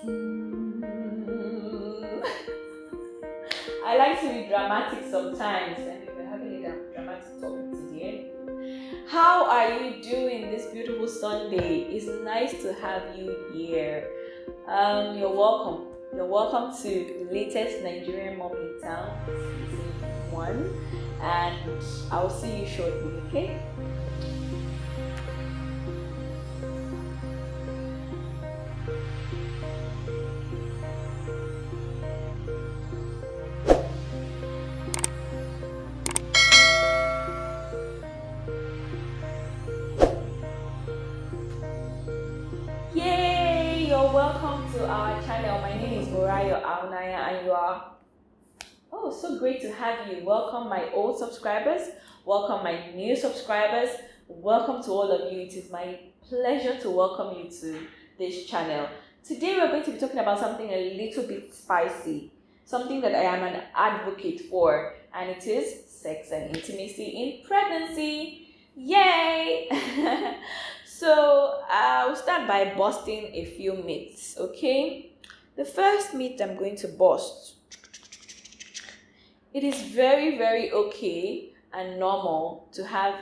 I like to be dramatic sometimes, and if we're having a dramatic topic today, how are you doing this beautiful Sunday? It's nice to have you here. You're welcome. You're welcome to the latest Nigerian Mom in Town season 1, and I'll see you shortly, okay? Yay! You're welcome to our channel. My name is Morayo Aunaya, and you are so great to have you. Welcome my old subscribers. Welcome my new subscribers. Welcome to all of you. It is my pleasure to welcome you to this channel. Today we're going to be talking about something a little bit spicy, something that I am an advocate for, and it is sex and intimacy in pregnancy. Yay! So I'll start by busting a few myths, okay? The first myth I'm going to bust: it is very, very okay and normal to have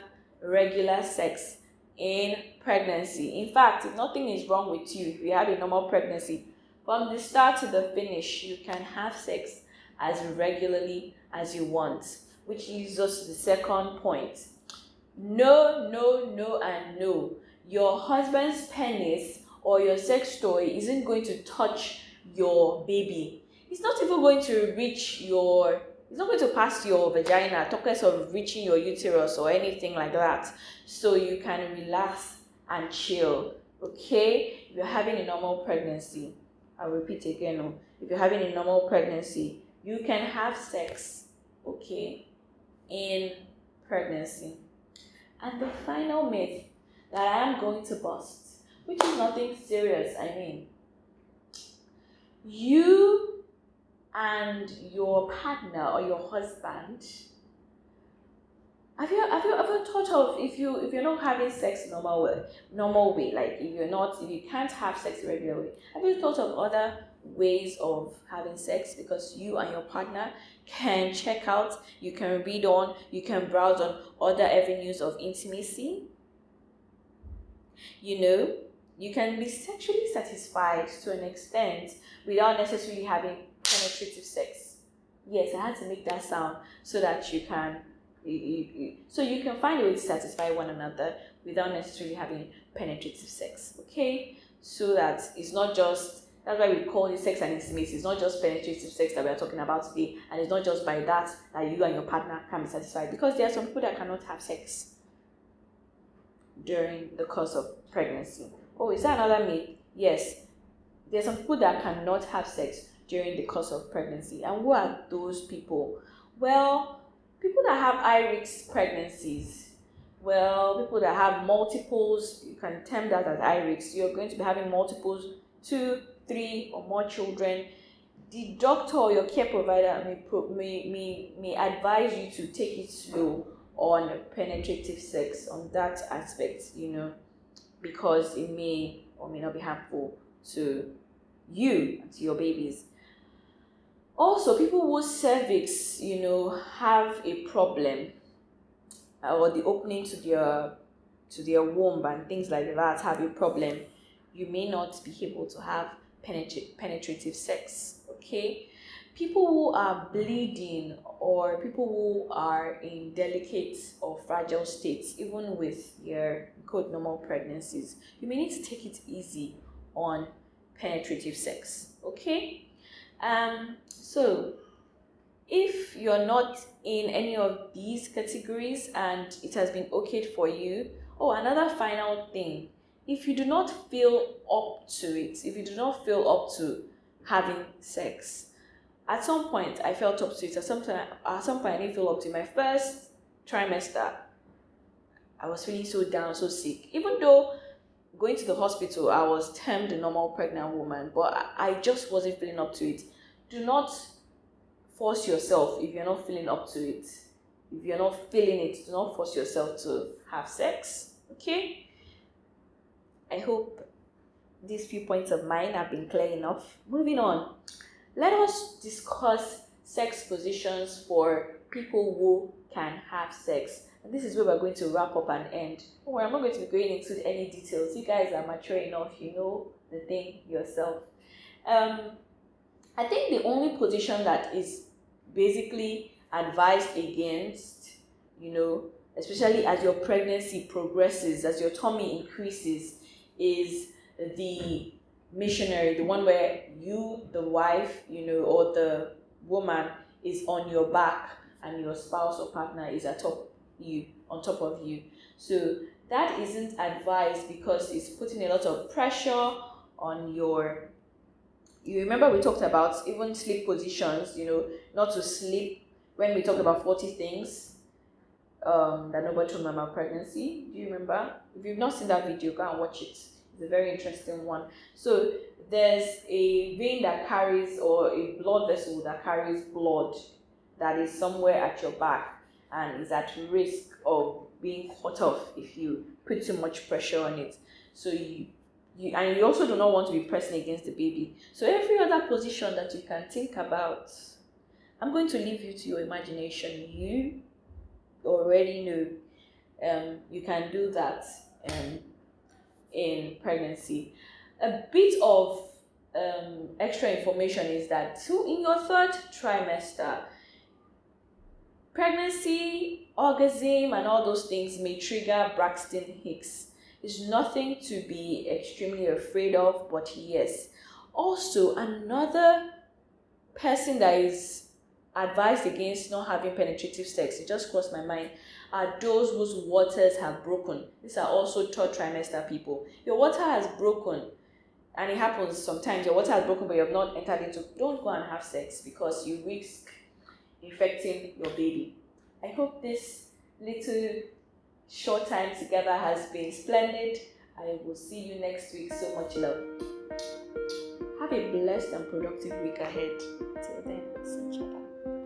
regular sex in pregnancy. In fact, nothing is wrong with you if you have a normal pregnancy. From the start to the finish, you can have sex as regularly as you want, which leads us to the second point. No, no, no, and no. Your husband's penis or your sex toy isn't going to touch your baby. It's not even going to reach it's not going to pass your vagina, talk less of reaching your uterus or anything like that. So you can relax and chill, okay? If you're having a normal pregnancy, I'll repeat again, if you're having a normal pregnancy, you can have sex, okay, in pregnancy. And the final myth that I am going to bust, which is nothing serious, you and your partner or your husband, have you ever thought of, if you're not having sex normal way, like if you can't have sex regularly, have you thought of other ways of having sex? Because you and your partner can check out, you can read on, you can browse on other avenues of intimacy. You can be sexually satisfied to an extent without necessarily having penetrative sex. Yes, I had to make that sound so that you can find a way to satisfy one another without necessarily having penetrative sex. Okay, so that it's not just, that's why we call it sex and intimacy. It's not just penetrative sex that we are talking about today, and it's not just by that you and your partner can be satisfied, because there are some people that cannot have sex during the course of pregnancy. Oh, is that another myth? Yes, there are some people that cannot have sex during the course of pregnancy. And who are those people? Well, people that have high risk pregnancies. Well, people that have multiples, you can term that as high risk. You're going to be having multiples, 2, 3 or more children. The doctor or your care provider may advise you to take it slow on penetrative sex, on that aspect, because it may or may not be harmful to you and to your babies. Also, people whose cervix, have a problem, or the opening to their womb and things like that have a problem, you may not be able to have penetrative sex, okay? People who are bleeding, or people who are in delicate or fragile states, even with your good normal pregnancies, you may need to take it easy on penetrative sex, okay? So if you're not in any of these categories and it has been okay for you, another final thing, if you do not feel up to it, if you do not feel up to having sex, at some point I felt up to it, at some point I didn't feel up to it. My first trimester, I was feeling so down, so sick. Even though going to the hospital, I was termed a normal pregnant woman, but I just wasn't feeling up to it. Do not force yourself if you're not feeling up to it. If you're not feeling it, do not force yourself to have sex, okay? I hope these few points of mine have been clear enough. Moving on, let us discuss sex positions for people who can have sex. And this is where we're going to wrap up and end. Don't worry, I'm not going to be going into any details. You guys are mature enough, you know the thing yourself. I think the only position that is basically advised against, especially as your pregnancy progresses, as your tummy increases, is the missionary, the one where you, the wife, or the woman is on your back and your spouse or partner is on top of you. So that isn't advised because it's putting a lot of pressure on your. You remember we talked about even sleep positions, not to sleep when we talked about 40 things that nobody told me about pregnancy. Do you remember? If you've not seen that video, go and watch it. It's a very interesting one. So there's a vein that carries, or a blood vessel that carries blood that is somewhere at your back and is at risk of being cut off if you put too much pressure on it. So you also do not want to be pressing against the baby. So every other position that you can think about, I'm going to leave you to your imagination. You already know you can do that in pregnancy. A bit of extra information is that in your third trimester, pregnancy, orgasm, and all those things may trigger Braxton Hicks. It's nothing to be extremely afraid of, but yes. Also, another person that is advised against not having penetrative sex, it just crossed my mind, are those whose waters have broken. These are also third trimester people. Your water has broken, and it happens sometimes. Your water has broken, but you have not entered into. Don't go and have sex because you risk infecting your baby. I hope this little short time together has been splendid. I will see you next week. So much love. Have a blessed and productive week ahead. Till then, see each other.